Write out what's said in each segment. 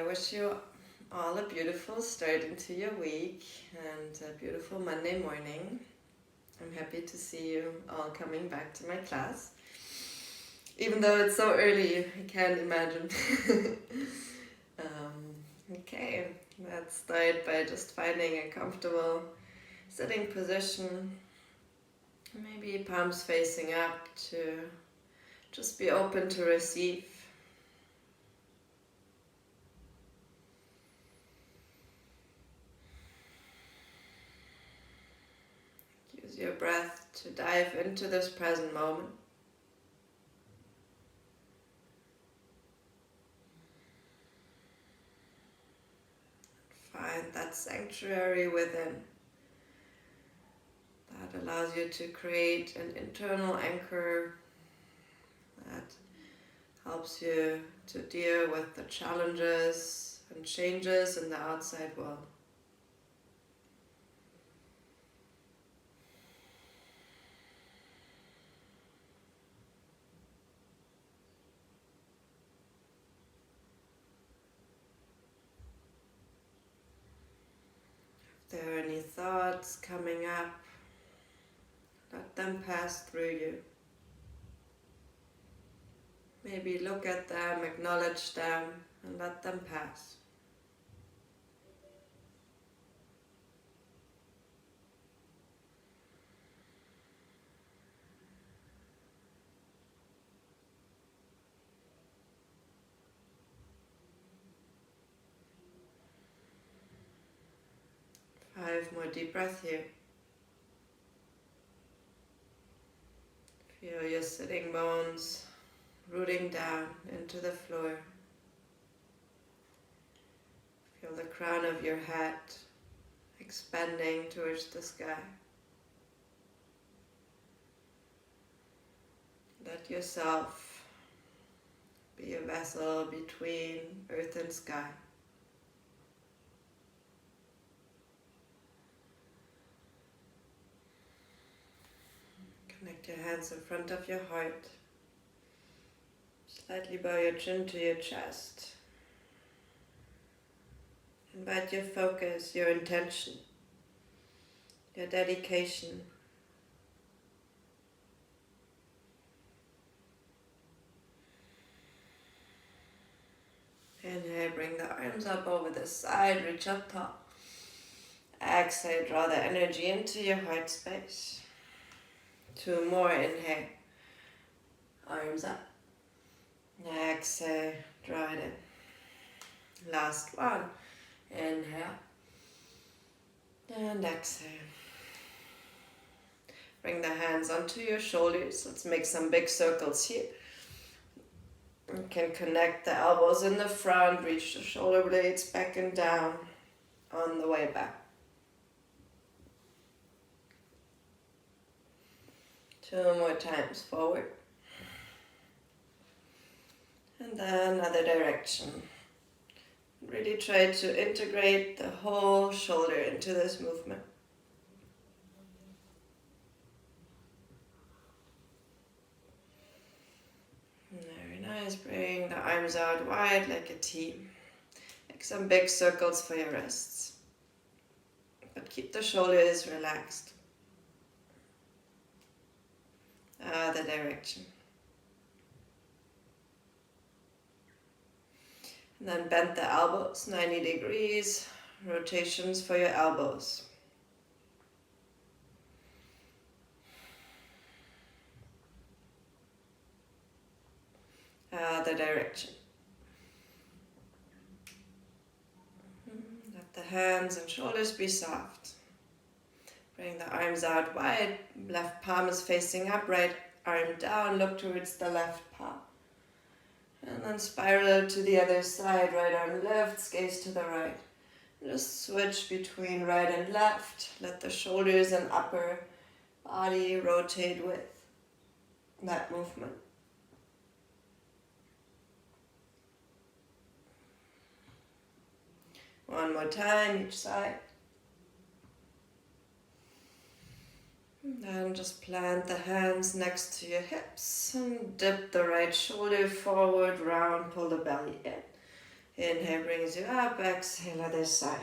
wish you all a beautiful start into your week and a beautiful Monday morning. I'm happy to see you all coming back to my class. Even though it's so early, I can't imagine. Okay, let's start by just finding a comfortable sitting position. Maybe palms facing up to just be open to receive. Use your breath to dive into this present moment. Find that sanctuary within that allows you to create an internal anchor that helps you to deal with the challenges and changes in the outside world. If there are any thoughts coming up, let them pass through you. Maybe look at them, acknowledge them, and let them pass. Five more deep breaths here. Feel your sitting bones rooting down into the floor. Feel the crown of your head expanding towards the sky. Let yourself be a vessel between earth and sky. Connect your hands in front of your heart. Slightly bow your chin to your chest. Invite your focus, your intention, your dedication. Inhale, bring the arms up over the side, reach up top. Exhale, draw the energy into your heart space. Two more, inhale, arms up. Exhale, draw it in. Last one, inhale, and exhale. Bring the hands onto your shoulders. Let's make some big circles here. You can connect the elbows in the front, reach the shoulder blades back and down on the way back. Two more times forward. And then other direction. Really try to integrate the whole shoulder into this movement. Very nice. Bring the arms out wide like a T. Make some big circles for your wrists. But keep the shoulders relaxed. Other direction. And then bend the elbows 90 degrees, rotations for your elbows. Other direction. Let the hands and shoulders be soft. Bring the arms out wide, left palm is facing up, right arm down, look towards the left palm. And then spiral to the other side, right arm lifts, gaze to the right. Just switch between right and left. Let the shoulders and upper body rotate with that movement. One more time, each side. Then just plant the hands next to your hips and dip the right shoulder forward, round, pull the belly in. Inhale brings you up, exhale other side.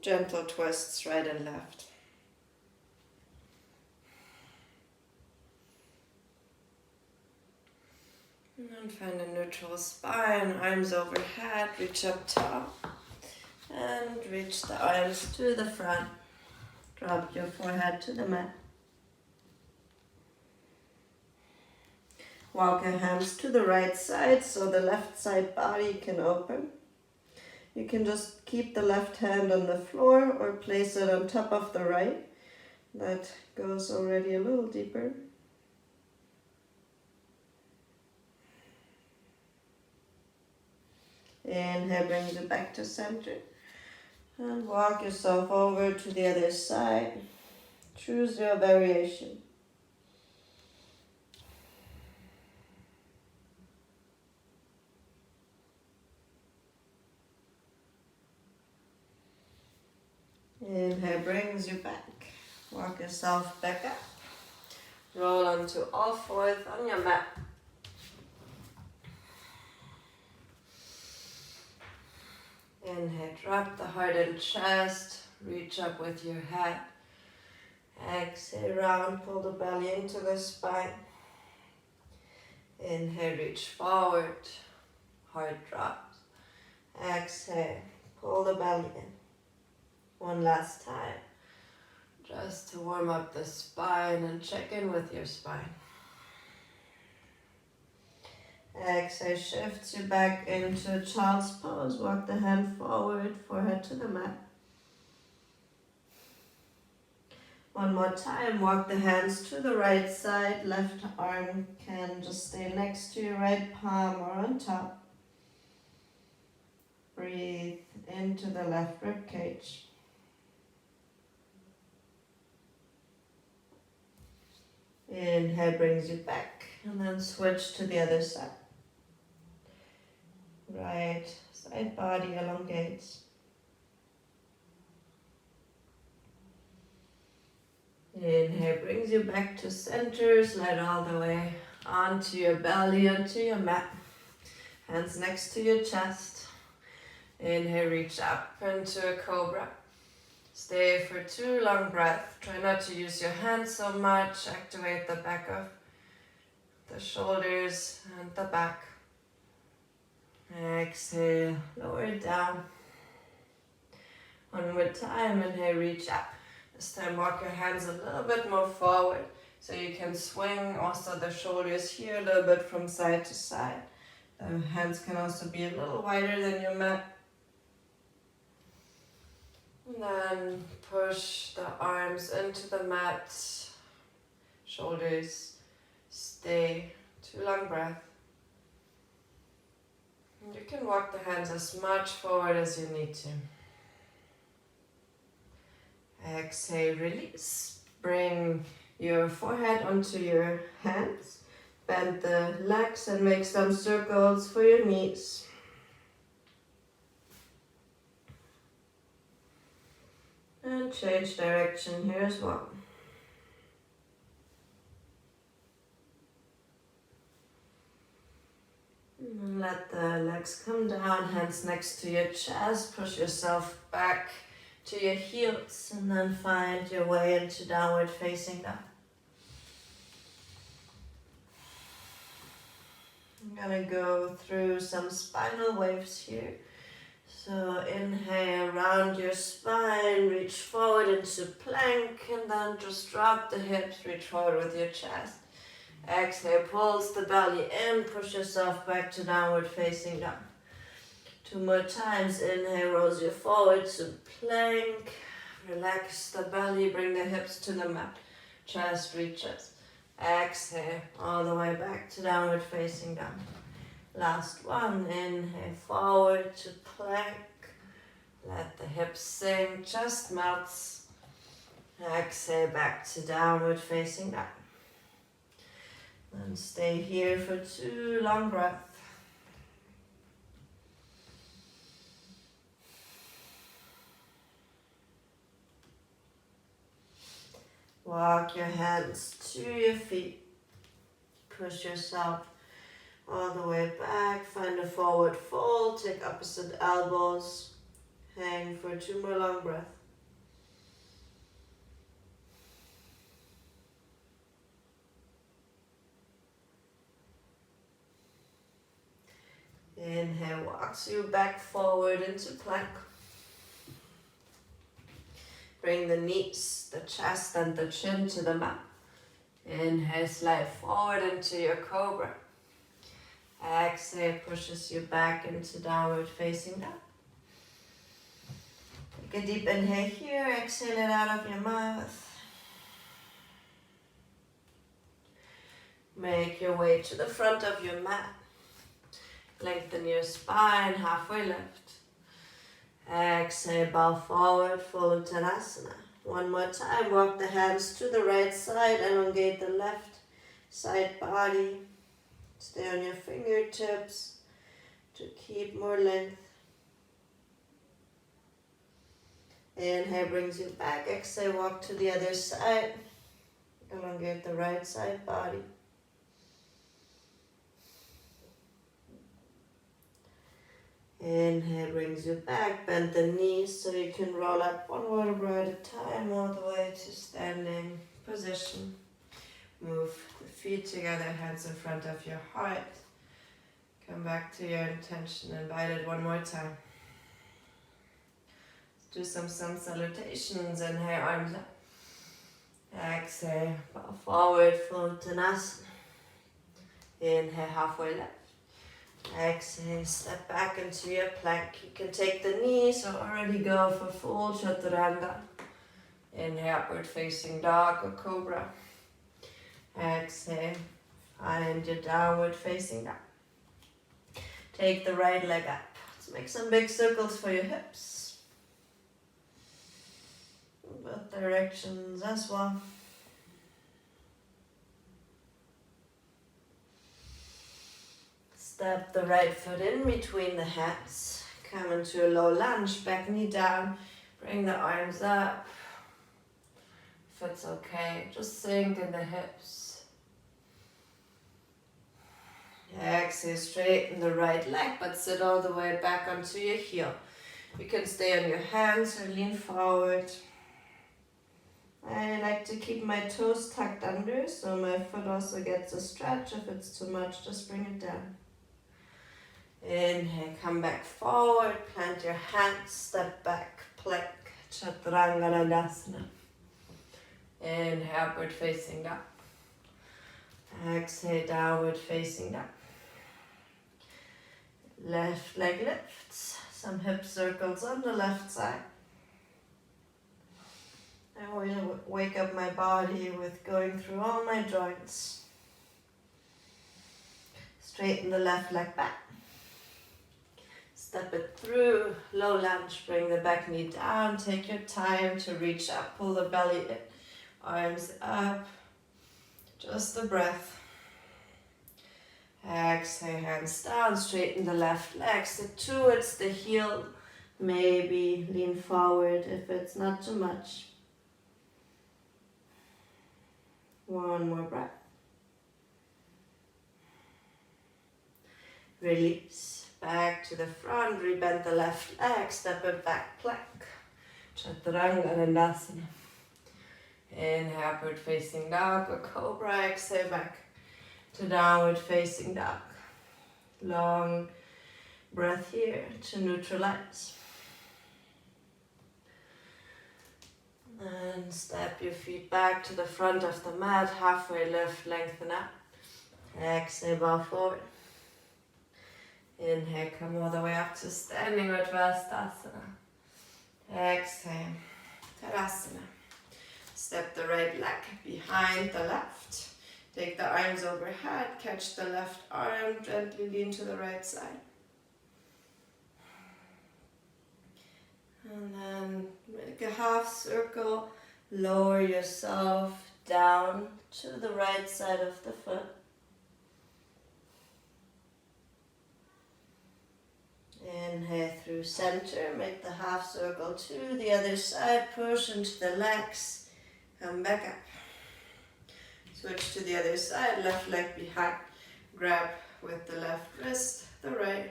Gentle twists right and left. And find a neutral spine, arms overhead, reach up top. And reach the arms to the front. Drop your forehead to the mat. Walk your hands to the right side so the left side body can open. You can just keep the left hand on the floor or place it on top of the right. That goes already a little deeper. Inhale brings you back to center. And walk yourself over to the other side. Choose your variation. Inhale brings you back. Walk yourself back up. Roll onto all fours on your mat. Inhale, drop the heart and chest. Reach up with your head. Exhale, round, pull the belly into the spine. Inhale, reach forward. Heart drops. Exhale, pull the belly in. One last time. Just to warm up the spine and check in with your spine. Exhale, shifts you back into child's pose. Walk the hand forward, forehead to the mat. One more time, walk the hands to the right side. Left arm can just stay next to your right palm or on top. Breathe into the left rib cage. Inhale brings you back, and then switch to the other side. Right side body elongates. Inhale brings you back to center. Slide all the way onto your belly, onto your mat. Hands next to your chest. Inhale, reach up into a cobra. Stay for 2 long breaths. Try not to use your hands so much. Activate the back of the shoulders and the back. Exhale, lower it down. One more time, inhale, reach up. This time walk your hands a little bit more forward so you can swing also the shoulders here a little bit from side to side. The hands can also be a little wider than your mat. And then push the arms into the mat, shoulders stay. 2 long breaths. You can walk the hands as much forward as you need to. Exhale, release. Bring your forehead onto your hands. Bend the legs and make some circles for your knees. And change direction here as well. And let the legs come down, hands next to your chest. Push yourself back to your heels and then find your way into downward facing dog. I'm gonna go through some spinal waves here. So inhale, round your spine, reach forward into plank, and then just drop the hips, reach forward with your chest. Exhale, pulls the belly in, push yourself back to downward facing dog. 2 more times, inhale, rolls you forward to plank. Relax the belly, bring the hips to the mat. Chest reaches. Exhale, all the way back to downward facing dog. Last one, inhale, forward to plank. Let the hips sink, chest melts. Exhale, back to downward facing dog. And stay here for 2 long breaths. Walk your hands to your feet. Push yourself All the way back, find a forward fold, take opposite elbows, hang for 2 more long breaths. Inhale, walks you back forward into plank. Bring the knees, the chest and the chin to the mat. Inhale, slide forward into your cobra. Exhale, pushes you back into downward facing dog. Take a deep inhale here, exhale it out of your mouth. Make your way to the front of your mat. Lengthen your spine, halfway lift. Exhale, bow forward, full Uttanasana. One more time, walk the hands to the right side, elongate the left side body. Stay on your fingertips to keep more length. Inhale brings you back. Exhale, walk to the other side. Elongate the right side body. Inhale brings you back. Bend the knees so you can roll up one vertebra at a time all the way to standing position. Move the feet together, hands in front of your heart. Come back to your intention, invite it one more time. Let's do some sun salutations. Inhale, arms up. Exhale, bow forward, full Uttanasana. Inhale, halfway left. Exhale, step back into your plank. You can take the knees or already go for full Chaturanga. Inhale, upward facing dog or cobra. Exhale, find your downward facing dog. Take the right leg up. Let's make some big circles for your hips. Both directions as well. Step the right foot in between the hands. Come into a low lunge, back knee down. Bring the arms up. If it's okay, just sink in the hips. Exhale, straighten the right leg, but sit all the way back onto your heel. You can stay on your hands or lean forward. I like to keep my toes tucked under, so my foot also gets a stretch. If it's too much, just bring it down. Inhale, come back forward, plant your hands, step back, plank, Chaturanga Dandasana. Inhale, upward facing dog. Exhale, downward facing dog. Left leg lifts, some hip circles on the left side. I will wake up my body with going through all my joints. Straighten the left leg back. Step it through, low lunge, bring the back knee down, take your time to reach up, pull the belly in, arms up, just the breath. Exhale, hands down, straighten the left leg, sit towards the heel, maybe lean forward if it's not too much. One more breath. Release, back to the front, rebend the left leg, step it back, plank, Chaturanga Dandasana. Inhale, upward facing dog or cobra, exhale back to downward facing dog. Long breath here to neutralize. And step your feet back to the front of the mat, halfway lift, lengthen up. Exhale, bow forward. Inhale, come all the way up to standing Urdhva-sthasana. Exhale, Tadasana. Step the right leg behind the left. Take the arms overhead, catch the left arm, gently lean to the right side. And then make a half circle, lower yourself down to the right side of the foot. Inhale through center, make the half circle to the other side, push into the legs, come back up. Switch to the other side, left leg behind, grab with the left wrist, the right.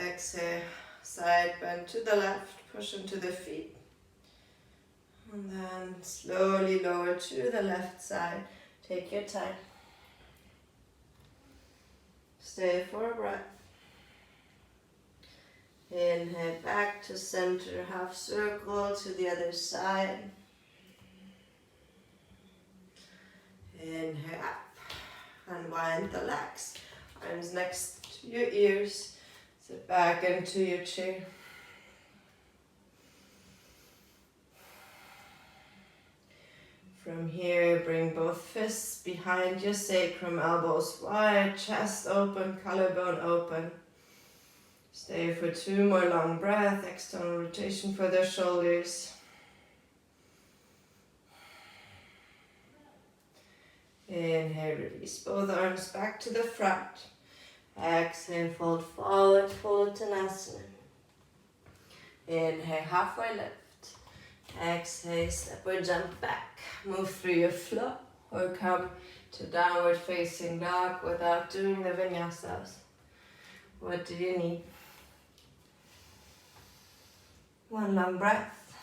Exhale, side bend to the left, push into the feet. And then slowly lower to the left side. Take your time. Stay for a breath. Inhale back to center, half circle to the other side. Inhale up. Unwind the legs. Arms next to your ears. Sit back into your chair. From here, bring both fists behind your sacrum, elbows wide, chest open, collarbone open. Stay for 2 more long breaths, external rotation for the shoulders. Inhale, release both arms back to the front. Exhale, fold forward, fold Uttanasana. Inhale, halfway lift. Exhale, step or jump back. Move through your floor or come to downward facing dog without doing the vinyasas. What do you need? 1 long breath.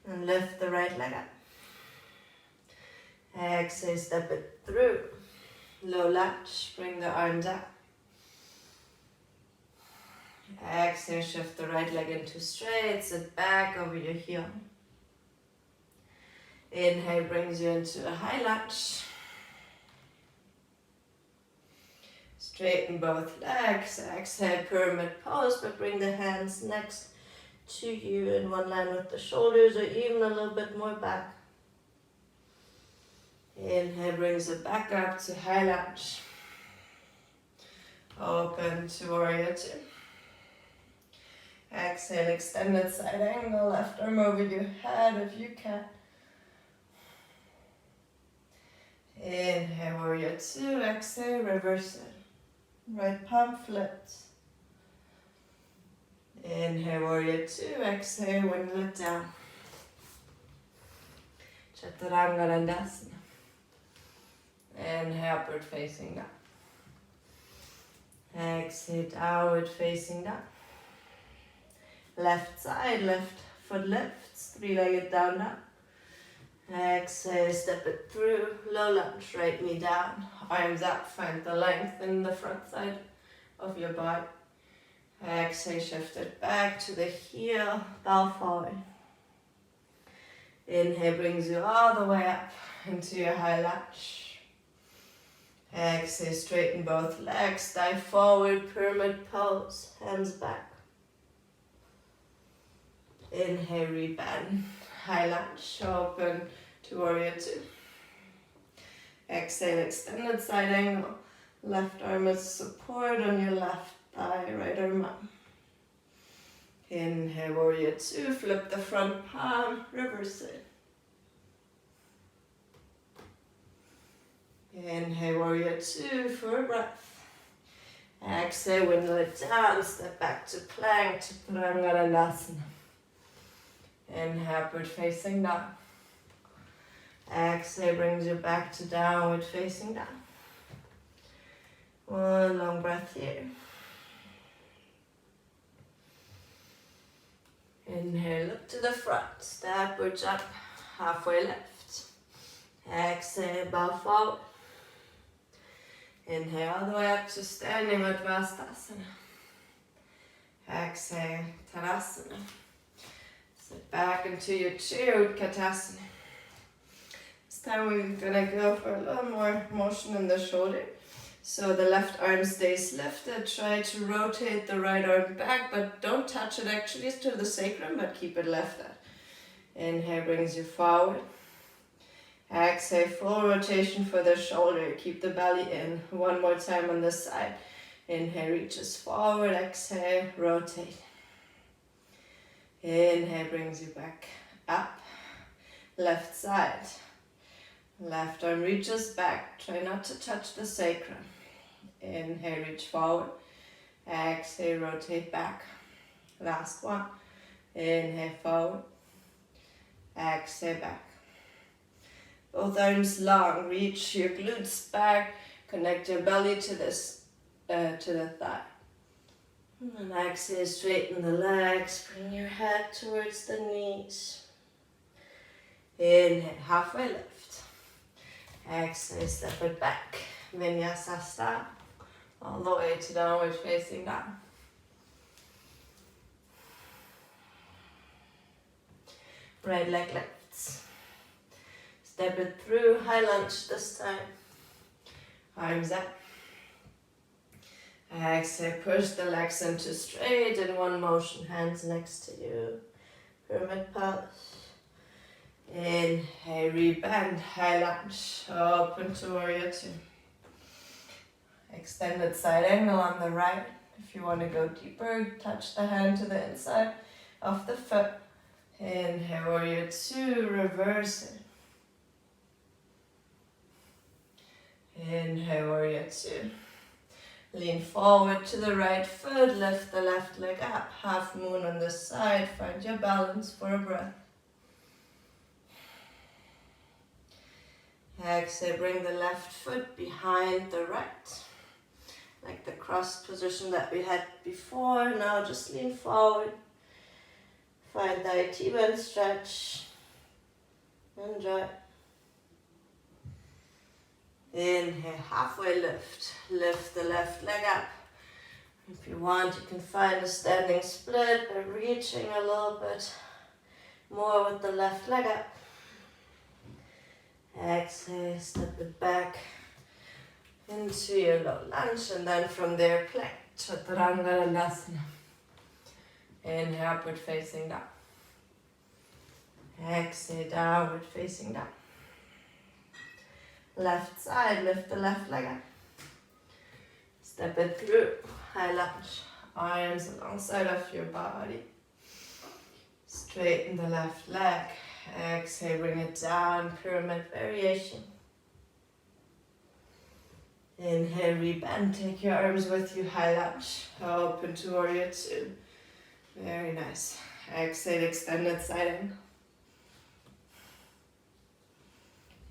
And lift the right leg up. Exhale, step it through. Low lunge, bring the arms up. Exhale, shift the right leg into straight, sit back over your heel. Inhale brings you into a high lunge. Straighten both legs. Exhale, pyramid pose, but bring the hands next to you in one line with the shoulders or even a little bit more back. Inhale brings it back up to high lunge. Open to warrior 2. Exhale, extended side angle, left arm over your head if you can. Inhale, warrior 2, exhale, reverse it. Right palm flips. Inhale, warrior 2, exhale, wiggle it down. Chaturanga Dandasana. Inhale, upward facing dog. Exhale, downward facing dog. Left side, left foot lifts, 3-legged down dog. Exhale, step it through, low lunge, right knee down, arms up, find the length in the front side of your body. Exhale, shift it back to the heel, bow forward. Inhale brings you all the way up into your high lunge. Exhale, straighten both legs, dive forward, pyramid pose, hands back. Inhale, rebend, high lunge, open to warrior 2. Exhale, extended side angle, left arm is support on your left thigh, right arm up. Inhale, warrior 2, flip the front palm, reverse it. Inhale, warrior 2 for a breath. Exhale, windmill it down, step back to plank, Chaturanga Dandasana. Inhale, upward facing dog. Exhale brings you back to downward facing dog. 1 long breath here. Inhale, look to the front, step or jump, halfway left. Exhale, bow forward. Inhale all the way up to standing Uttanasana. Exhale, Tadasana. Sit back into your chair, Utkatasana. This time we're gonna go for a little more motion in the shoulder. So the left arm stays lifted. Try to rotate the right arm back, but don't touch it actually to the sacrum, but keep it lifted. Inhale brings you forward. Exhale, full rotation for the shoulder. Keep the belly in. 1 more time on this side. Inhale, reaches forward. Exhale, rotate. Inhale brings you back up. Left side. Left arm reaches back. Try not to touch the sacrum. Inhale, reach forward. Exhale, rotate back. Last one. Inhale, forward. Exhale, back. Both arms long, reach your glutes back, connect your belly to the thigh. And then exhale, straighten the legs, bring your head towards the knees. Inhale, halfway lift. Exhale, step it back. Vinyasa style. All the way to downward facing dog. Right leg lifts. Step it through, high lunge this time. Arms up. Exhale, push the legs into straight in one motion, hands next to you. Pyramid pose. Inhale, rebend, high lunge, open to warrior two. Extended side angle on the right. If you want to go deeper, touch the hand to the inside of the foot. Inhale, warrior two, reverse it. Inhale, warrior two. Lean forward to the right foot, lift the left leg up, half moon on the side, find your balance for a breath. Exhale, bring the left foot behind the right, like the crossed position that we had before. Now just lean forward, find the T-bend stretch, enjoy. Inhale, halfway lift. Lift the left leg up. If you want, you can find a standing split by reaching a little bit more with the left leg up. Exhale, step it back into your low lunge, and then from there, plank, Chaturanga Dandasana. Inhale, upward facing dog. Exhale, downward facing dog. Left side, lift the left leg up. Step it through, high lunge. Arms alongside of your body. Straighten the left leg. Exhale, bring it down, pyramid variation. Inhale, rebend, take your arms with you, high lunge. Open to warrior two. Very nice. Exhale, extended side angle.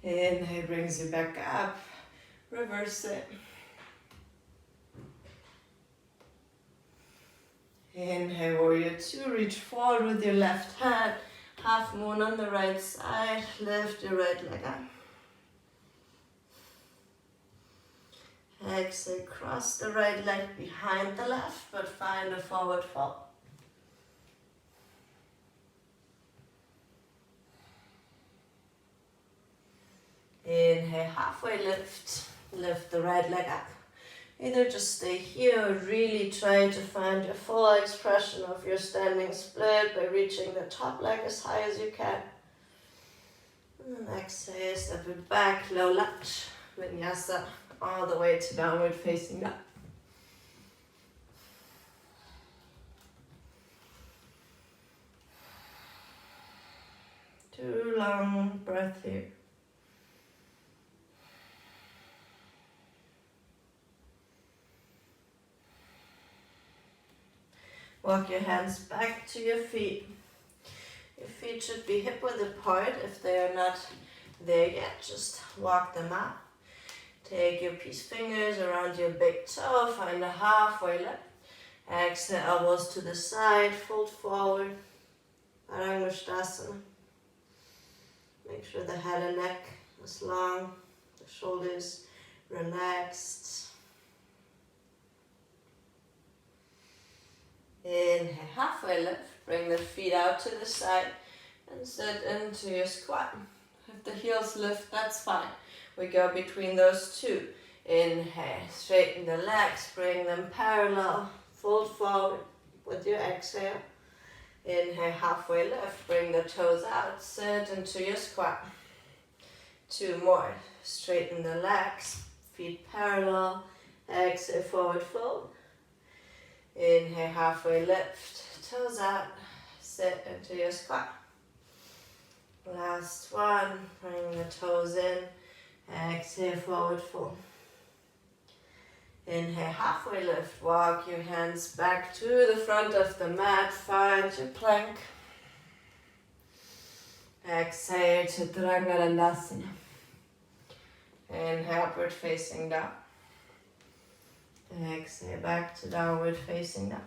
Inhale, brings you back up. Reverse it. Inhale, warrior two. Reach forward with your left hand. Half moon on the right side. Lift your right leg up. Exhale, cross the right leg behind the left, but find a forward fold. Inhale, halfway lift. Lift the right leg up. Either just stay here or really try to find your full expression of your standing split by reaching the top leg as high as you can. And exhale, step it back, low lunge, vinyasa, all the way to downward facing dog. Two long breath here. Walk your hands back to your feet. Your feet should be hip-width apart. If they are not there yet, just walk them out. Take your peace fingers around your big toe, find a halfway lift. Exhale, elbows to the side, fold forward. Parangushtasana. Make sure the head and neck is long, the shoulders relaxed. Inhale, halfway lift. Bring the feet out to the side and sit into your squat. If the heels lift, that's fine. We go between those two. Inhale, straighten the legs, bring them parallel. Fold forward with your exhale. Inhale, halfway lift. Bring the toes out, sit into your squat. Two more. Straighten the legs, feet parallel. Exhale, forward fold. Inhale, halfway lift, toes out, sit into your squat. Last one, bring the toes in, exhale, forward fold. Inhale, halfway lift, walk your hands back to the front of the mat, find your plank. Exhale, Chaturanga Dandasana. Inhale, upward facing dog. Exhale, back to downward facing dog.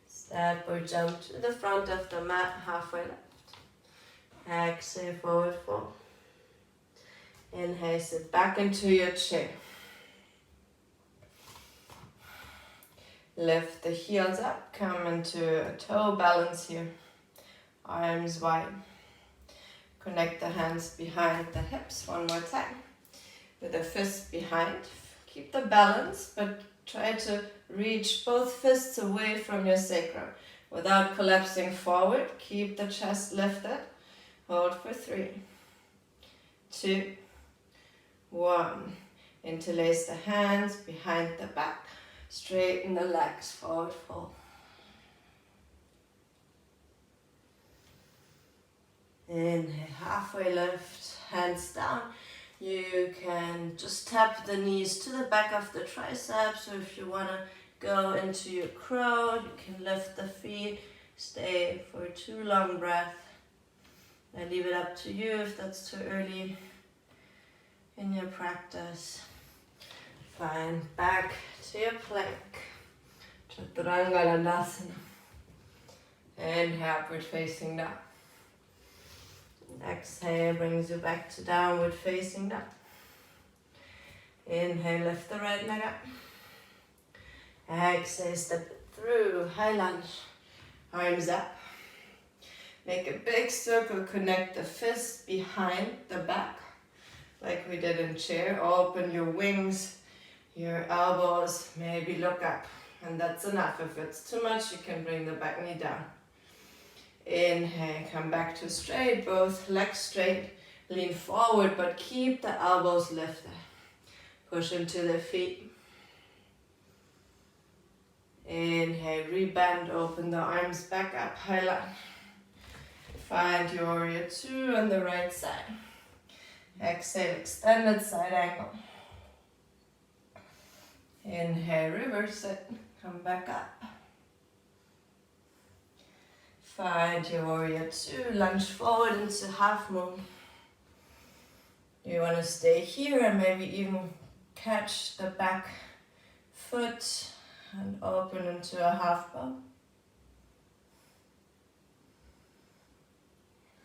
Step or jump to the front of the mat, halfway left. Exhale, forward fold. Inhale, sit back into your chair. Lift the heels up, come into a toe balance here. Arms wide. Connect the hands behind the hips one more time. With the fists behind. Keep the balance, but try to reach both fists away from your sacrum without collapsing forward. Keep the chest lifted. Hold for 3, 2, 1. Interlace the hands behind the back. Straighten the legs, forward fold. Inhale, halfway lift, hands down. You can just tap the knees to the back of the triceps, or if you want to go into your crow, you can lift the feet, stay for 2 long breaths. I leave it up to you if that's too early in your practice. Find back to your plank. Chaturanga Dandasana. Inhale, upward facing dog. Exhale brings you back to downward facing dog. Inhale, lift the right leg up. Exhale, step it through, high lunge. Arms up. Make a big circle, connect the fists behind the back, like we did in chair. Open your wings, your elbows, maybe look up. And that's enough. If it's too much, you can bring the back knee down. Inhale, come back to straight, both legs straight. Lean forward, but keep the elbows lifted. Push into the feet. Inhale, rebend, open the arms back up, high lunge. Find your warrior 2 on the right side. Exhale, extended side angle. Inhale, reverse it, come back up. Find your warrior 2, lunge forward into half moon. You want to stay here and maybe even catch the back foot and open into a half bow.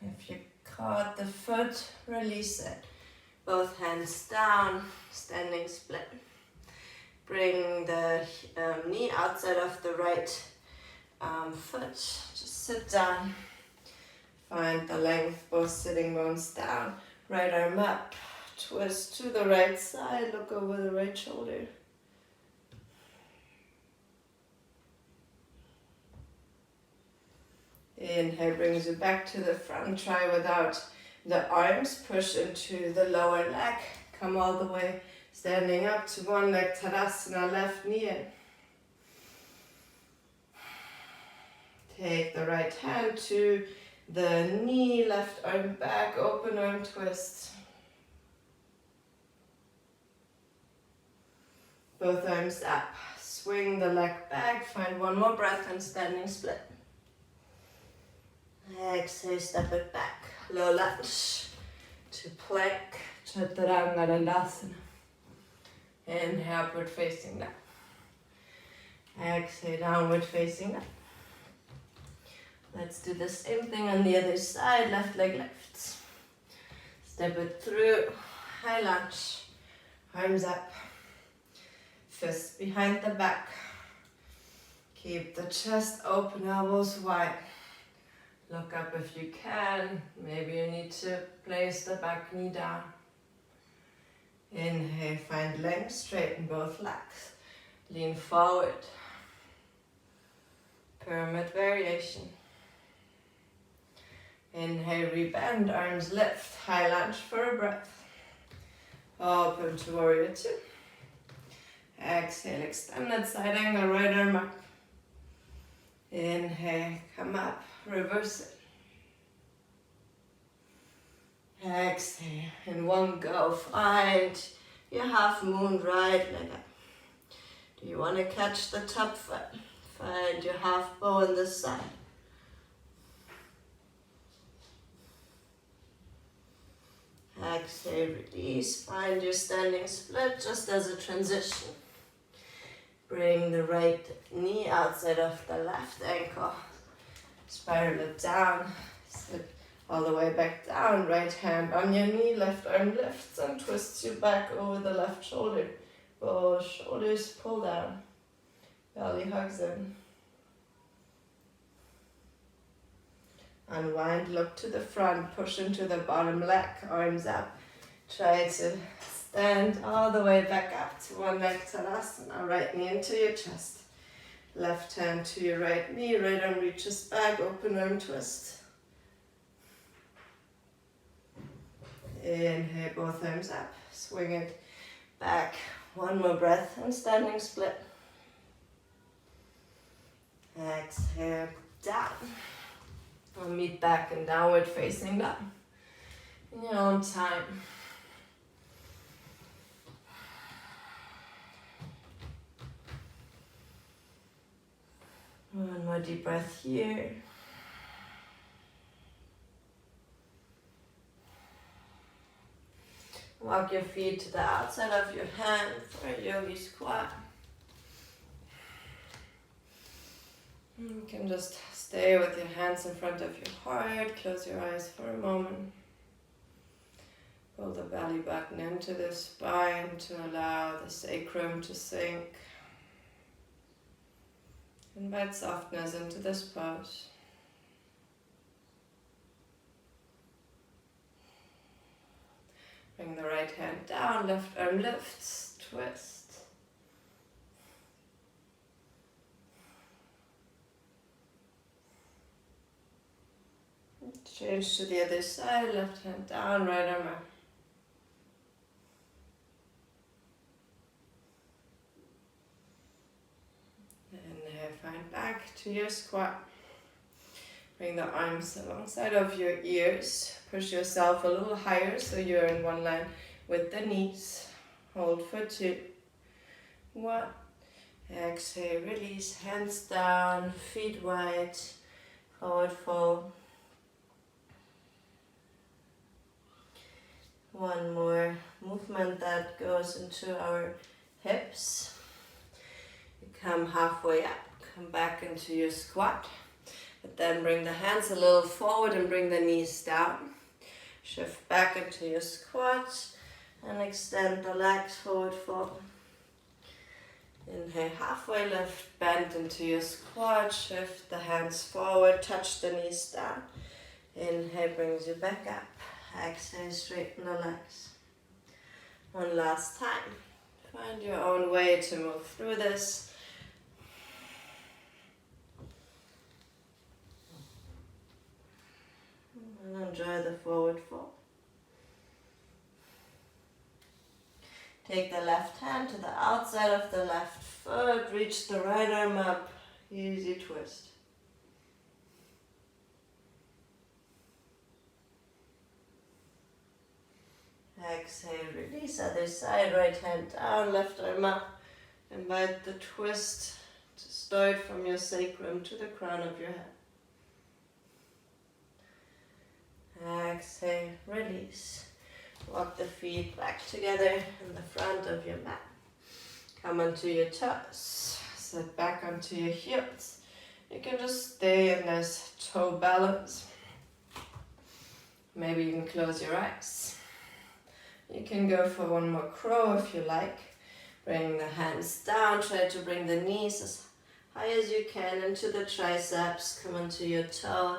If you caught the foot, release it. Both hands down, standing split. Bring the knee outside of the right foot. Just sit down. Find the length, both sitting bones down. Right arm up. Twist to the right side. Look over the right shoulder. Inhale brings you back to the front. Try without the arms. Push into the lower leg. Come all the way standing up to one leg. Tadasana, left knee in. Take the right hand to the knee, left arm back, open arm twist. Both arms up. Swing the leg back. Find one more breath and standing split. Exhale, step it back. Low lunge to plank. Chaturanga Dandasana. Inhale, upward facing dog. Exhale, downward facing dog. Let's do the same thing on the other side. Left leg lifts. Step it through. High lunge. Arms up. Fists behind the back. Keep the chest open, elbows wide. Look up if you can. Maybe you need to place the back knee down. Inhale, find length, straighten both legs. Lean forward. Pyramid variation. Inhale, rebend, arms lift. High lunge for a breath. Open to warrior 2. Exhale, extended side angle, right arm up. Inhale, come up, reverse it. Exhale, in one go, find your half moon, right leg up. Do you want to catch the top foot? Find your half bow on this side. Exhale, release. Find your standing split just as a transition. Bring the right knee outside of the left ankle. Spiral it down. Sit all the way back down. Right hand on your knee. Left arm lifts and twists you back over the left shoulder. Both shoulders pull down. Belly hugs in. Unwind, look to the front, push into the bottom leg, arms up. Try to stand all the way back up to one leg Tadasana. Right knee into your chest. Left hand to your right knee, right arm reaches back, open arm twist. Inhale, both arms up, swing it back. One more breath and standing split. Exhale, down. We'll meet back in downward facing dog in your own time. One more deep breath here. Walk your feet to the outside of your hand for a yogi squat. You can just stay with your hands in front of your heart. Close your eyes for a moment. Pull the belly button into the spine to allow the sacrum to sink. Invite softness into this pose. Bring the right hand down, left arm lifts, twist. Change to the other side, left hand down, right arm up. Inhale, find back to your squat. Bring the arms alongside of your ears. Push yourself a little higher so you're in one line with the knees. Hold for 2. 1. Exhale, release, hands down, feet wide, forward fold. One more movement that goes into our hips. You come halfway up, come back into your squat. But then bring the hands a little forward and bring the knees down. Shift back into your squat and extend the legs forward fold. Inhale, halfway lift, bend into your squat. Shift the hands forward, touch the knees down. Inhale brings you back up. Exhale, straighten the legs. One last time. Find your own way to move through this. And enjoy the forward fold. Take the left hand to the outside of the left foot. Reach the right arm up. Easy twist. Exhale, release, other side, right hand down, left arm up. Invite the twist to start from your sacrum to the crown of your head. Exhale, release. Walk the feet back together in the front of your mat. Come onto your toes. Sit back onto your heels. You can just stay in this toe balance. Maybe you can close your eyes. You can go for one more crow if you like. Bring the hands down, try to bring the knees as high as you can into the triceps. Come onto your toe,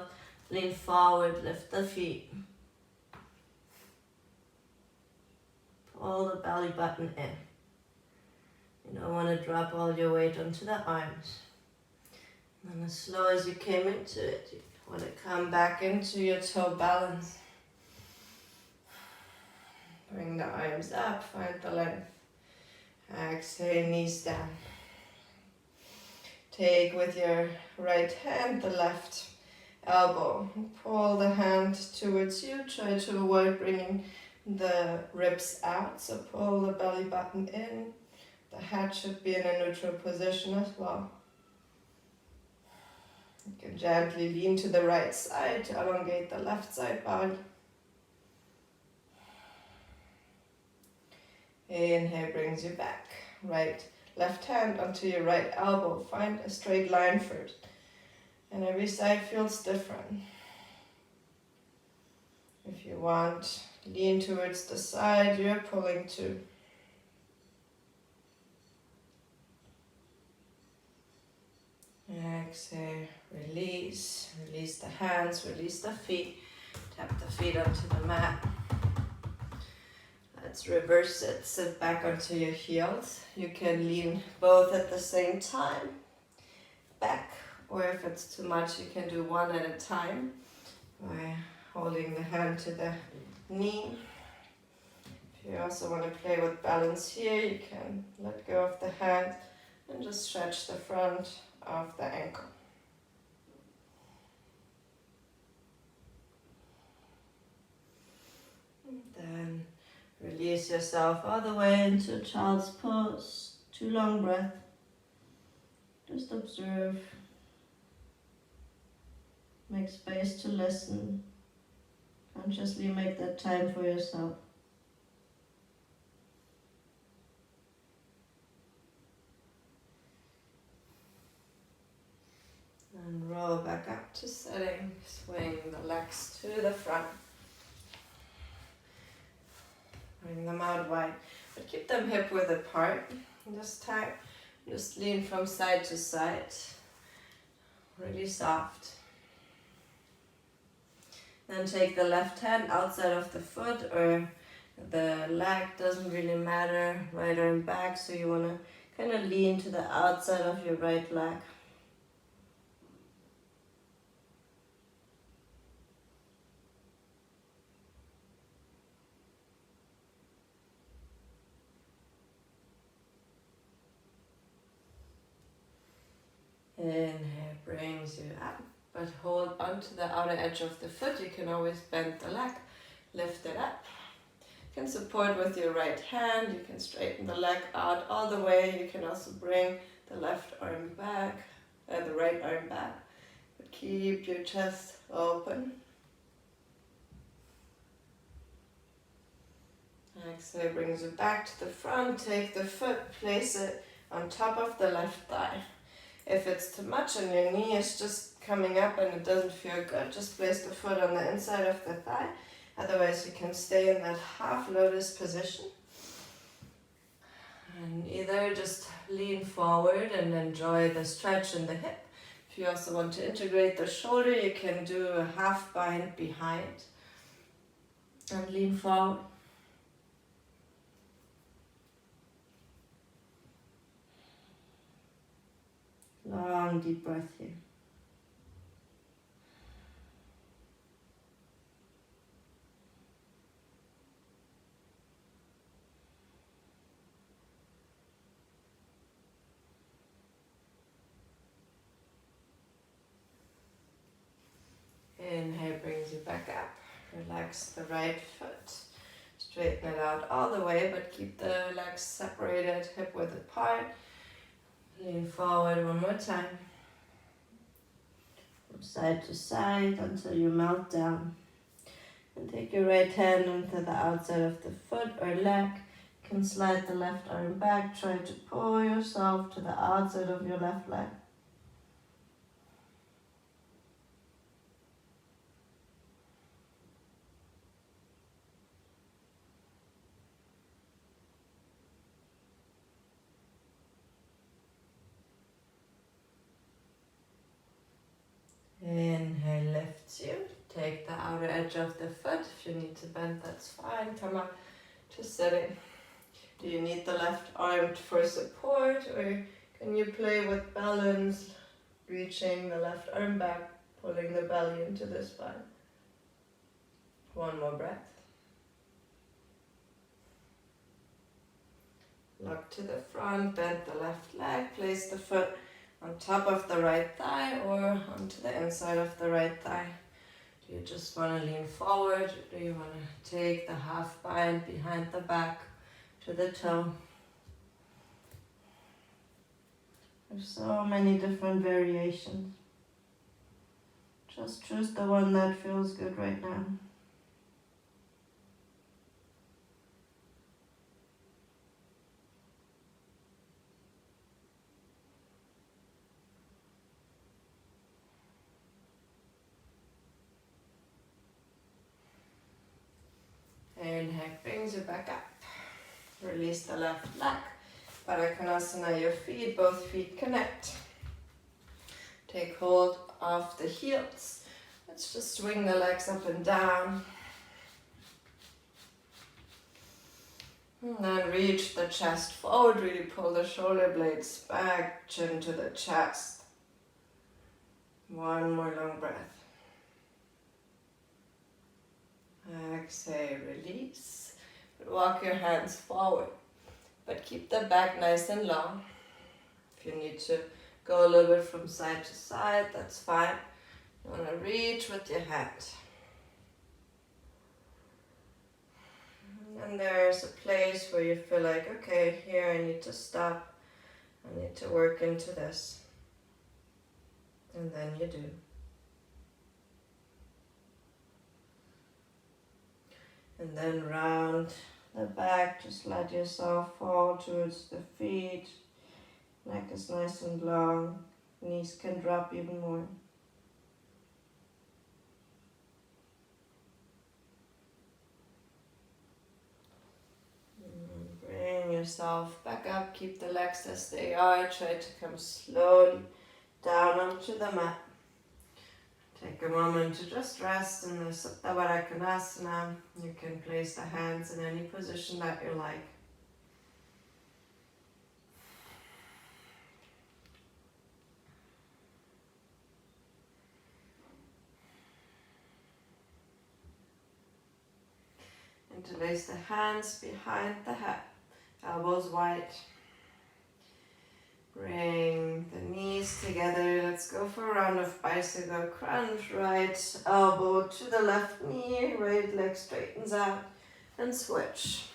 lean forward, lift the feet. Pull the belly button in. You don't want to drop all your weight onto the arms. And as slow as you came into it, you want to come back into your toe balance. Bring the arms up, find the length. Exhale, knees down. Take with your right hand the left elbow. Pull the hand towards you. Try to avoid bringing the ribs out. So pull the belly button in. The head should be in a neutral position as well. You can gently lean to the right side to elongate the left side body. Inhale brings you back. Left hand onto your right elbow. Find a straight line first. And every side feels different. If you want, lean towards the side you're pulling to. Exhale, release. Release the hands, release the feet. Tap the feet onto the mat. Let's reverse it. Sit back onto your heels. You can lean both at the same time. Back, or if it's too much, you can do one at a time by holding the hand to the knee. If you also want to play with balance here, you can let go of the hand and just stretch the front of the ankle. And then release yourself all the way into child's pose. 2 long breaths. Just observe. Make space to listen. Consciously make that time for yourself. And roll back up to sitting. Swing the legs to the front. Bring them out wide, but keep them hip width apart. This time, just lean from side to side. Really soft. Then take the left hand outside of the foot or the leg, doesn't really matter, right arm back, so you want to kind of lean to the outside of your right leg. Inhale brings you up, but hold onto the outer edge of the foot. You can always bend the leg, lift it up. You can support with your right hand. You can straighten the leg out all the way. You can also bring the left arm back, the right arm back. But keep your chest open. Exhale brings you back to the front. Take the foot, place it on top of the left thigh. If it's too much and your knee is just coming up and it doesn't feel good, just place the foot on the inside of the thigh. Otherwise, you can stay in that half lotus position. And either just lean forward and enjoy the stretch in the hip. If you also want to integrate the shoulder, you can do a half bind behind and lean forward. Long deep breath here. Inhale brings you back up. Relax the right foot. Straighten it out all the way, but keep the legs separated, hip width apart. Lean forward one more time. From side to side until you melt down. And take your right hand onto the outside of the foot or leg. You can slide the left arm back. Try to pull yourself to the outside of your left leg. Inhale lifts you. Take the outer edge of the foot. If you need to bend, that's fine. Come up to sitting. Do you need the left arm for support, or can you play with balance, reaching the left arm back, pulling the belly into the spine? One more breath. Look to the front, bend the left leg, place the foot on top of the right thigh or onto the inside of the right thigh. Do you just want to lean forward, or do you want to take the half bind behind the back to the toe? There's so many different variations. Just choose the one that feels good right now. Inhale, brings you back up. Release the left leg. Baddha Konasana, your feet, both feet connect. Take hold of the heels. Let's just swing the legs up and down. And then reach the chest forward, really pull the shoulder blades back, chin to the chest. One more long breath. Exhale, release. Walk your hands forward, but keep the back nice and long. If you need to go a little bit from side to side, that's fine. You want to reach with your hand. And there's a place where you feel like, okay, here I need to stop. I need to work into this. And then you do. And then round the back, just let yourself fall towards the feet. Neck is nice and long. Knees can drop even more. Bring yourself back up. Keep the legs as they are. Try to come slowly down onto the mat. Take a moment to just rest in the Supta Baddha Konasana. You can place the hands in any position that you like. Interlace the hands behind the head, elbows wide. Bring the knees together. Let's go for a round of bicycle crunch. Right elbow to the left knee, right leg straightens out, and switch.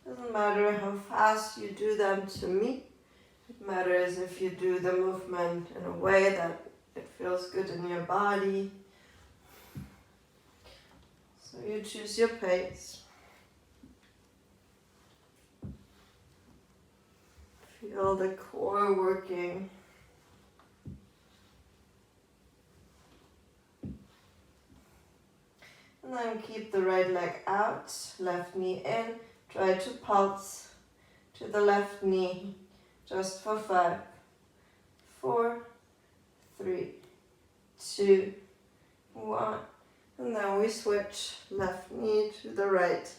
Doesn't matter how fast you do them to me. It matters if you do the movement in a way that it feels good in your body. So you choose your pace. Feel the core working. And then keep the right leg out, left knee in. Try to pulse to the left knee just for 5, 4, 3, 2, 1. And then we switch left knee to the right,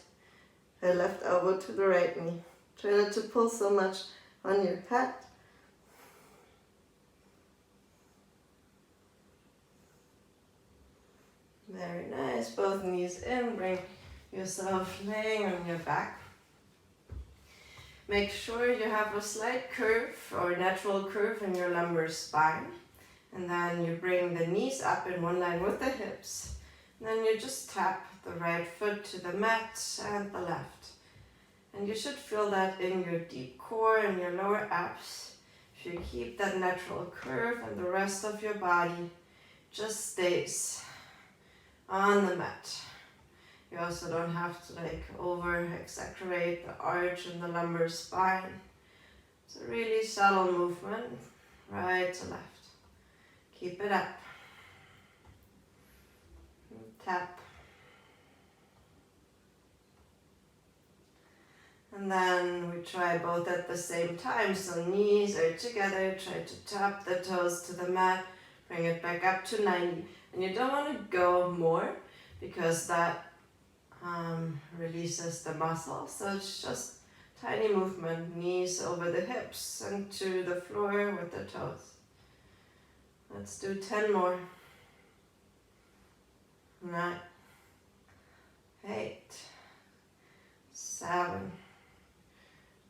left elbow to the right knee. Try not to pull so much on your head. Very nice. Both knees in. Bring yourself laying on your back. Make sure you have a slight curve or natural curve in your lumbar spine. And then you bring the knees up in one line with the hips. And then you just tap the right foot to the mat and the left. And you should feel that in your deep core and your lower abs. If you keep that natural curve and the rest of your body just stays on the mat. You also don't have to over exaggerate the arch in the lumbar spine. It's a really subtle movement, right to left. Keep it up. Tap. And then we try both at the same time. So knees are together. Try to tap the toes to the mat. Bring it back up to 90. And you don't want to go more because that releases the muscle. So it's just tiny movement. Knees over the hips and to the floor with the toes. Let's do 10 more. 9, 8, 7,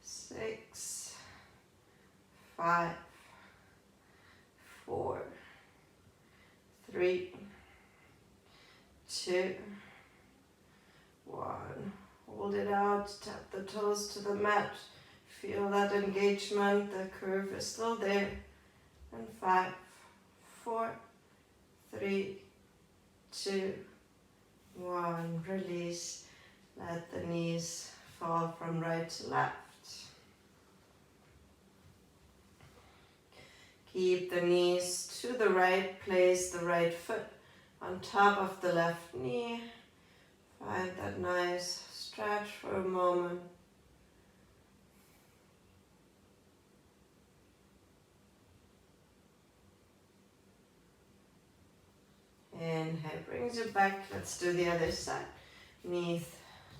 6, 5, 4, 3, 2, 1. Hold it out, tap the toes to the mat. Feel that engagement, the curve is still there. And 5, 4, 3, 2, 1. Release. Let the knees fall from right to left. Keep the knees to the right. Place the right foot on top of the left knee. Find that nice stretch for a moment. Inhale, brings you back. Let's do the other side. Knees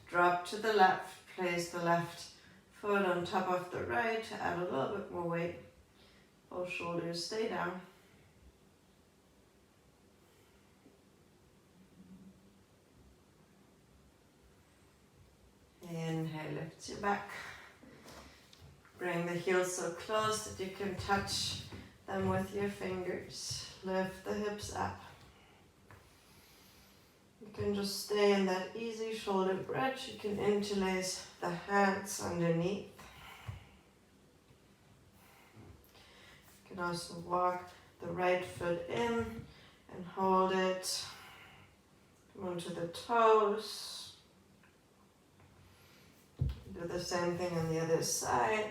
drop to the left. Place the left foot on top of the right to add a little bit more weight. Both shoulders stay down. Inhale, lift your back. Bring the heels so close that you can touch them with your fingers. Lift the hips up. You can just stay in that easy shoulder bridge. You can interlace the hands underneath. You can also walk the right foot in and hold it. Come onto the toes. Do the same thing on the other side.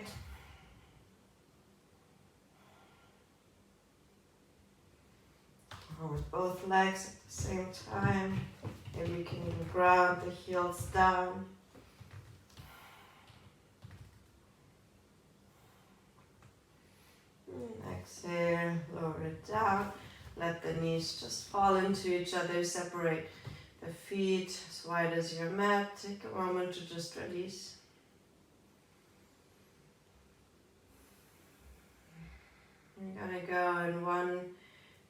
With both legs at the same time. Maybe you can even ground the heels down. And exhale, lower it down. Let the knees just fall into each other. Separate the feet as wide as your mat. Take a moment to just release. You're gonna go in one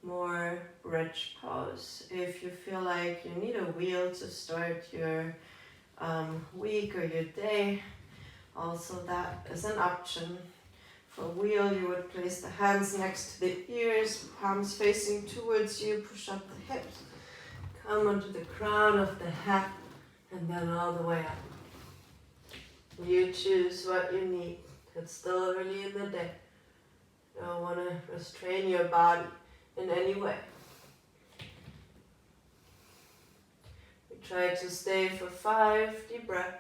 more bridge pose. If you feel like you need a wheel to start your week or your day, also that is an option. For wheel, you would place the hands next to the ears, palms facing towards you, push up the hips, come onto the crown of the head, and then all the way up. You choose what you need. It's still early in the day. You don't want to restrain your body in any way. We try to stay for 5 deep breaths.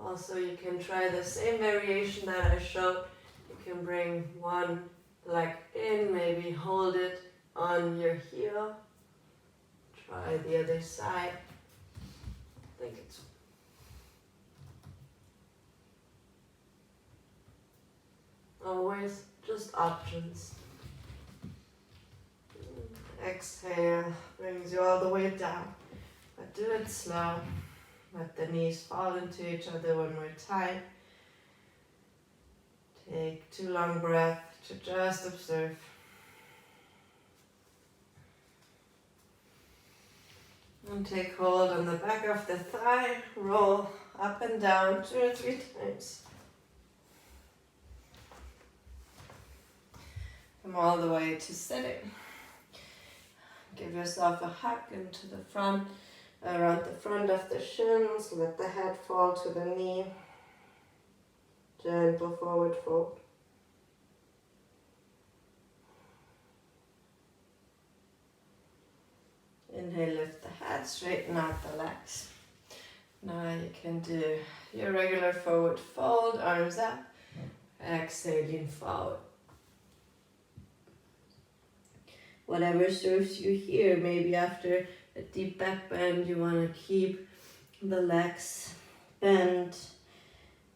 Also, you can try the same variation that I showed. You can bring one leg in, maybe hold it on your heel. Try the other side. I think it's always just options. Exhale, brings you all the way down. But do it slow. Let the knees fall into each other one more time. Take 2 long breaths to just observe. And take hold on the back of the thigh. Roll up and down 2 or 3 times. Come all the way to sitting. Give yourself a hug into the front, around the front of the shins. Let the head fall to the knee. Gentle forward fold. Inhale, lift the head, straighten out the legs. Now you can do your regular forward fold, arms up. Exhale, lean forward. Whatever serves you here. Maybe after a deep back bend, you want to keep the legs bent.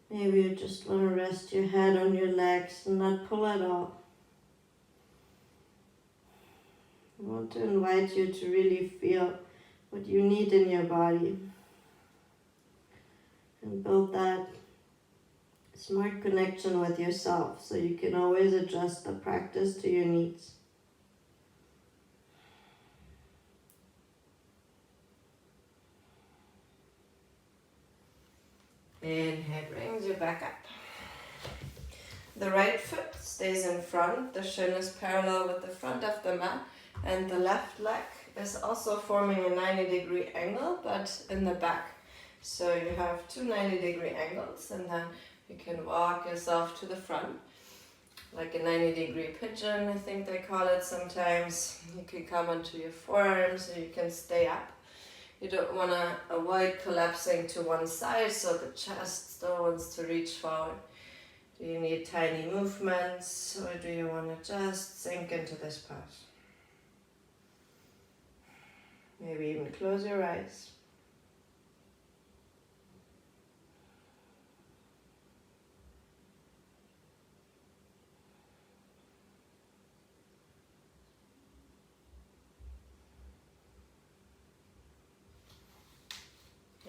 Maybe you just want to rest your head on your legs and not pull at all. I want to invite you to really feel what you need in your body and build that smart connection with yourself so you can always adjust the practice to your needs. Inhale, brings you back up. The right foot stays in front. The shin is parallel with the front of the mat. And the left leg is also forming a 90-degree angle, but in the back. So you have 2 90-degree angles, and then you can walk yourself to the front. Like a 90-degree pigeon, I think they call it sometimes. You can come onto your forearms, so you can stay up. You don't want to avoid collapsing to one side, so the chest still wants to reach forward. Do you need tiny movements, or do you want to just sink into this pose? Maybe even close your eyes.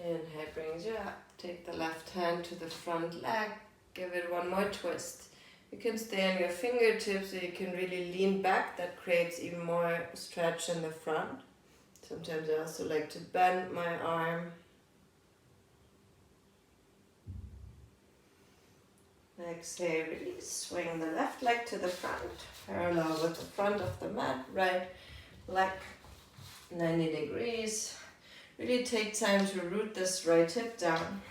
Inhale brings you up. Take the left hand to the front leg. Give it one more twist. You can stay on your fingertips so you can really lean back. That creates even more stretch in the front. Sometimes I also like to bend my arm. Exhale, release. Swing the left leg to the front, parallel with the front of the mat. Right leg 90 degrees. Really take time to root this right hip down.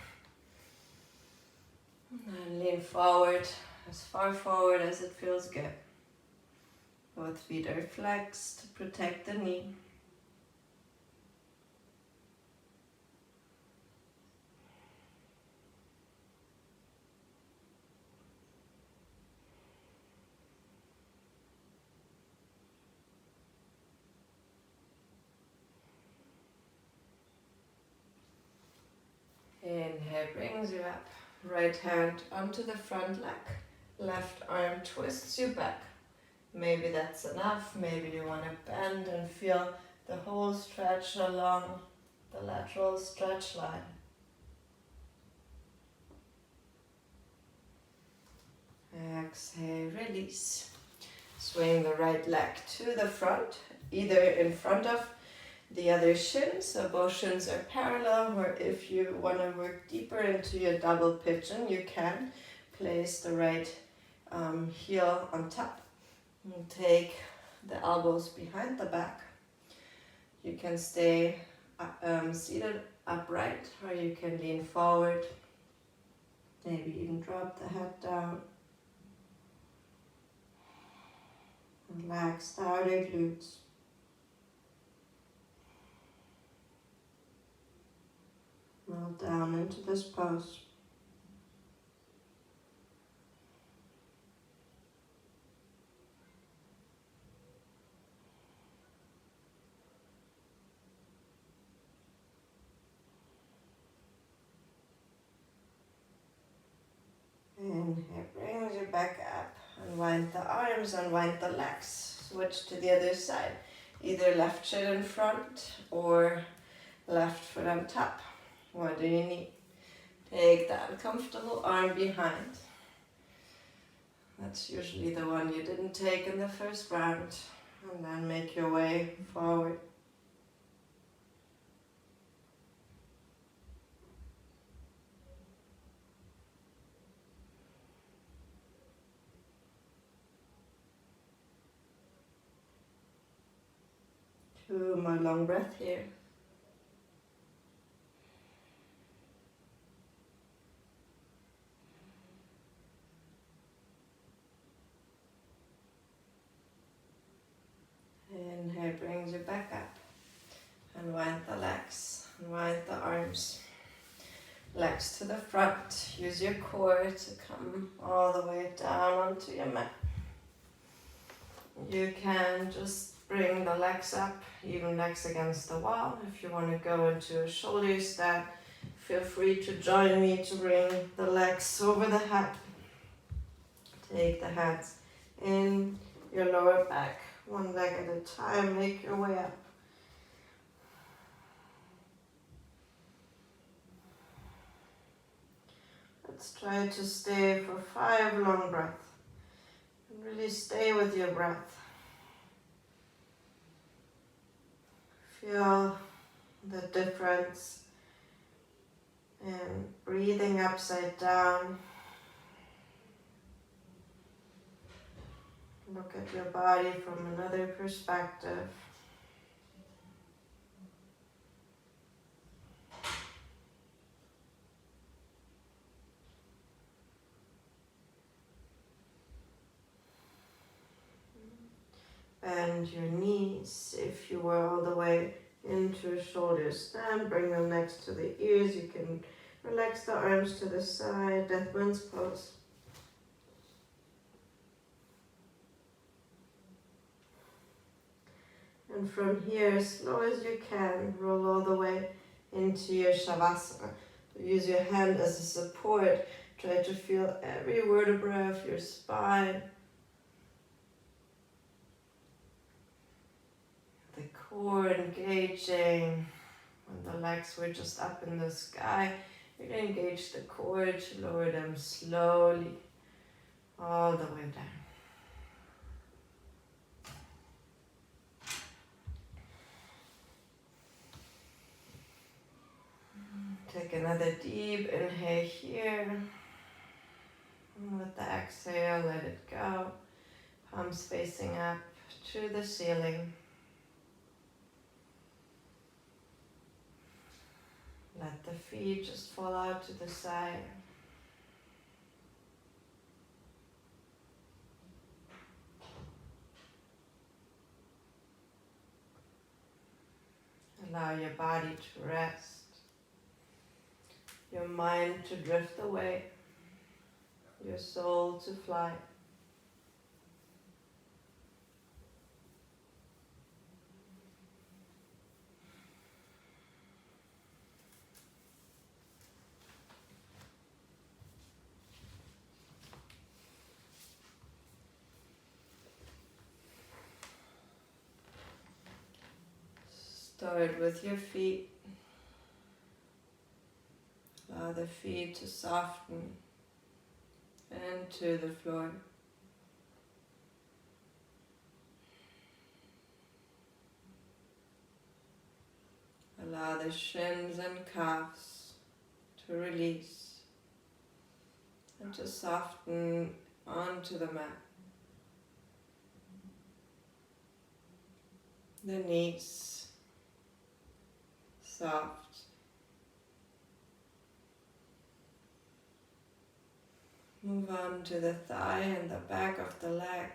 And lean forward, as far forward as it feels good. Both feet are flexed to protect the knee. Inhale brings you up. Right hand onto the front leg. Left arm twists you back. Maybe that's enough. Maybe you want to bend and feel the whole stretch along the lateral stretch line. Exhale, release. Swing the right leg to the front, either in front of the other shin, so both shins are parallel, or if you want to work deeper into your double pigeon, you can place the right heel on top and take the elbows behind the back. You can stay seated upright, or you can lean forward, maybe even drop the head down. Relax the outer glutes. Melt down into this pose. Inhale, brings you back up. Unwind the arms, unwind the legs. Switch to the other side. Either left shin in front or left foot on top. What do you need? Take that uncomfortable arm behind. That's usually the one you didn't take in the first round. And then make your way forward. Two more long breath here. Inhale brings you back up. Unwind the legs, unwind the arms. Legs to the front. Use your core to come all the way down onto your mat. You can just bring the legs up, even legs against the wall. If you want to go into a shoulder stand, feel free to join me to bring the legs over the head. Take the hands in your lower back. One leg at a time, make your way up. Let's try to stay for 5 long breaths. And really stay with your breath. Feel the difference in breathing upside down. Look at your body from another perspective. Bend your knees if you were all the way into a shoulder stand. Bring them next to the ears. You can relax the arms to the side. Deathman's pose. And from here, as slow as you can, roll all the way into your Shavasana. Use your hand as a support. Try to feel every vertebra of your spine. The core engaging. When the legs were just up in the sky, you're going to engage the core to lower them slowly all the way down. Take another deep inhale here. And with the exhale, let it go. Palms facing up to the ceiling. Let the feet just fall out to the side. Allow your body to rest. Your mind to drift away. Your soul to fly. Start with your feet. Allow the feet to soften into the floor. Allow the shins and calves to release and to soften onto the mat. The knees soft. Move on to the thigh and the back of the leg.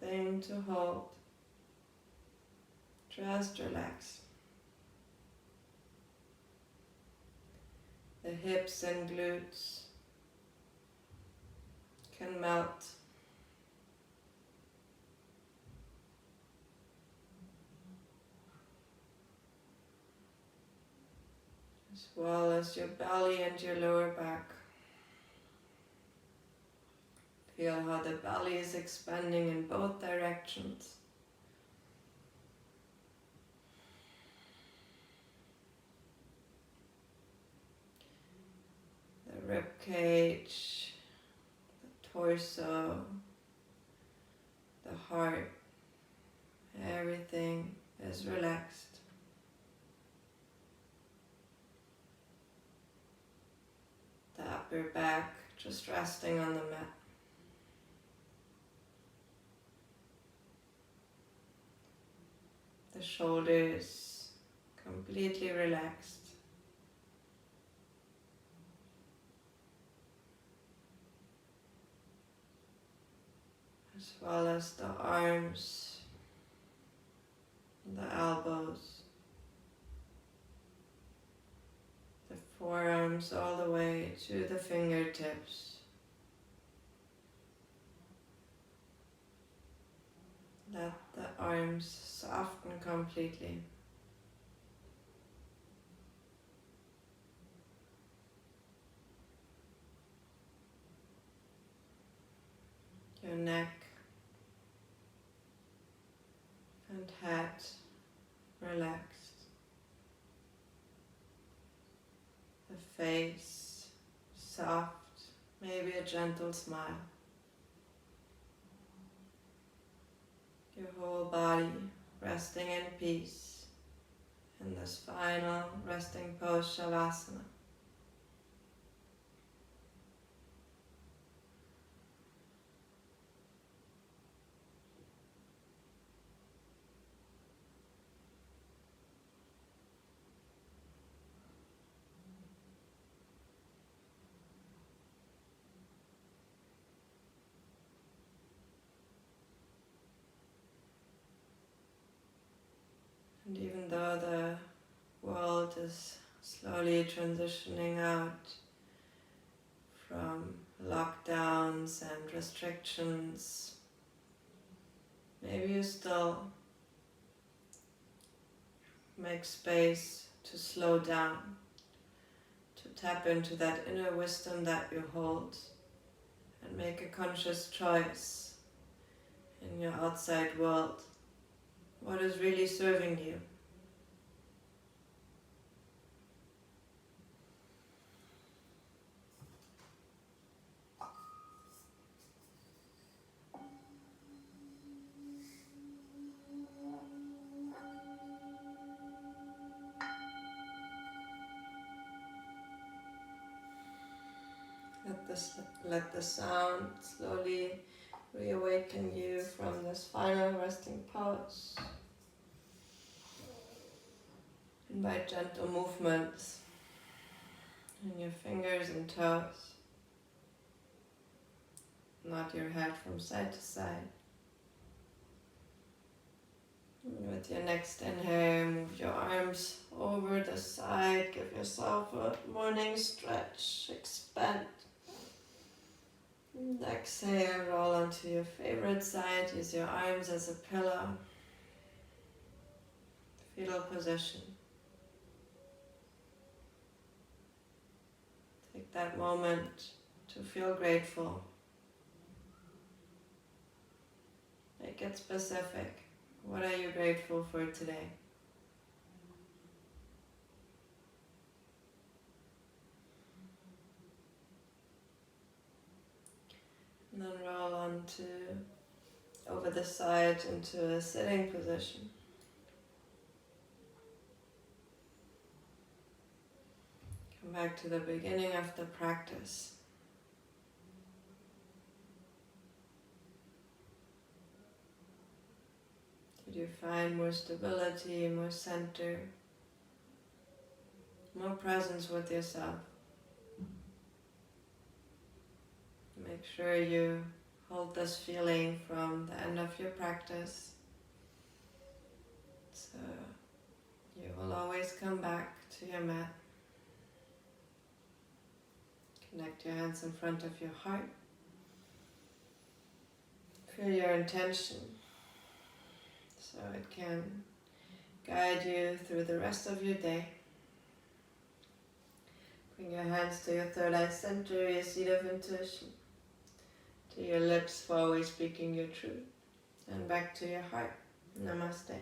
Nothing to hold. Just relax. The hips and glutes can melt. As well as your belly and your lower back. Feel how the belly is expanding in both directions. The rib cage, the torso, the heart, everything is relaxed. The upper back just resting on the mat. The shoulders completely relaxed. As well as the arms, the elbows, the forearms all the way to the fingertips. Let the arms soften completely. Your neck and head relaxed. The face soft, maybe a gentle smile. Your whole body resting in peace in this final resting pose, Shavasana. And even though the world is slowly transitioning out from lockdowns and restrictions, Maybe you still make space to slow down, to tap into that inner wisdom that you hold and make a conscious choice in your outside world. What is really serving you? Let the sound slowly reawaken you from this final resting pose. Invite gentle movements in your fingers and toes. Nod your head from side to side. And with your next inhale, move your arms over the side. Give yourself a morning stretch. Expand. And exhale, roll onto your favorite side. Use your arms as a pillow. Fetal position. Take that moment to feel grateful. Make it specific. What are you grateful for today? And then roll on to over the side into a sitting position. Come back to the beginning of the practice. Did you find more stability, more center, more presence with yourself? Make sure you hold this feeling from the end of your practice, so you will always come back to your mat. Connect your hands in front of your heart. Feel your intention so it can guide you through the rest of your day. Bring your hands to your third eye center, your seat of intuition. To your lips for always speaking your truth. And back to your heart. Namaste.